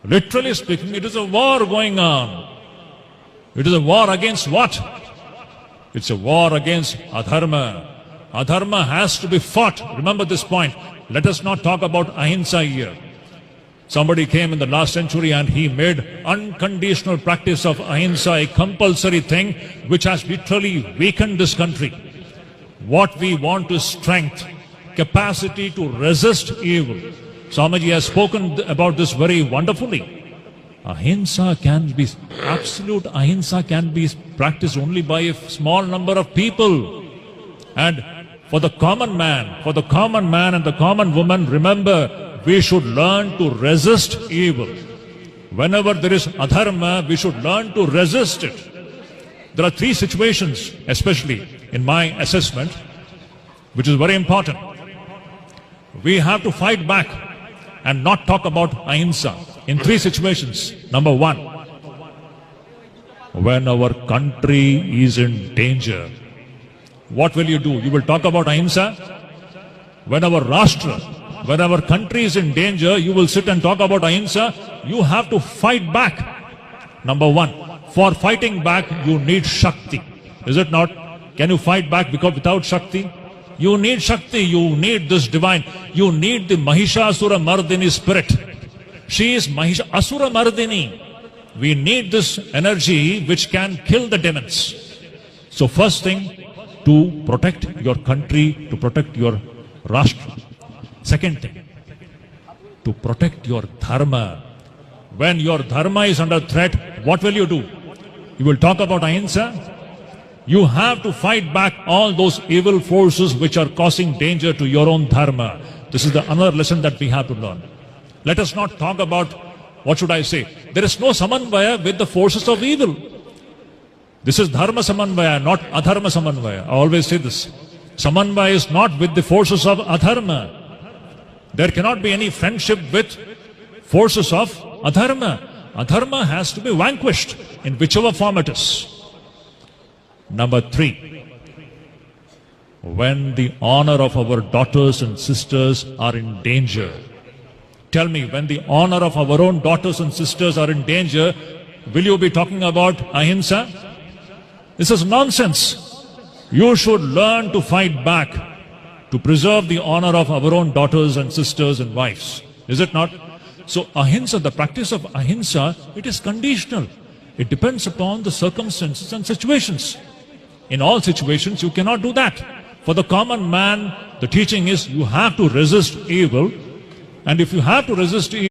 Literally speaking, it is a war going on. It is a war against what? It's a war against adharma. Adharma has to be fought. Remember this point. Let us not talk about ahimsa here. Somebody came in the last century and he made unconditional practice of ahimsa a compulsory thing which has literally weakened this country. What we want is strength, capacity to resist evil. Swamiji has spoken about this very wonderfully. Ahimsa can be, absolute ahimsa can be practiced only by a small number of people. And for the common man and the common woman, remember, we should learn to resist evil. Whenever there is adharma, we should learn to resist it. There are three situations, especially in my assessment, which is very important. We have to fight back and not talk about ahimsa in three situations. Number one, when our country is in danger, what will you do? You will talk about ahimsa? When our rashtra, when our country is in danger, you will sit and talk about ahimsa. You have to fight back. Number one, for fighting back, you need Shakti. Is it not? Can you fight back because without Shakti? You need Shakti, you need this divine. You need the Mahishasura Mardini spirit. She is Asura Mardini. We need this energy which can kill the demons. So first thing, to protect your country, to protect your rashtra. Second thing, to protect your dharma. When your dharma is under threat, what will you do? You will talk about ahimsa. You have to fight back all those evil forces which are causing danger to your own dharma. This is the another lesson that we have to learn. Let us not talk about, what should I say? There is no samanvaya with the forces of evil. This is dharma samanvaya, not adharma samanvaya. I always say this. Samanvaya is not with the forces of adharma. There cannot be any friendship with forces of adharma. Adharma has to be vanquished in whichever form it is. Number three, when the honor of our daughters and sisters are in danger. Tell me, when the honor of our own daughters and sisters are in danger, will you be talking about ahimsa? This is nonsense. You should learn to fight back, to preserve the honor of our own daughters and sisters and wives. Is it not? So ahimsa, the practice of ahimsa, it is conditional. It depends upon the circumstances and situations. In all situations, you cannot do that. For the common man, the teaching is you have to resist evil. And if you have to resist evil,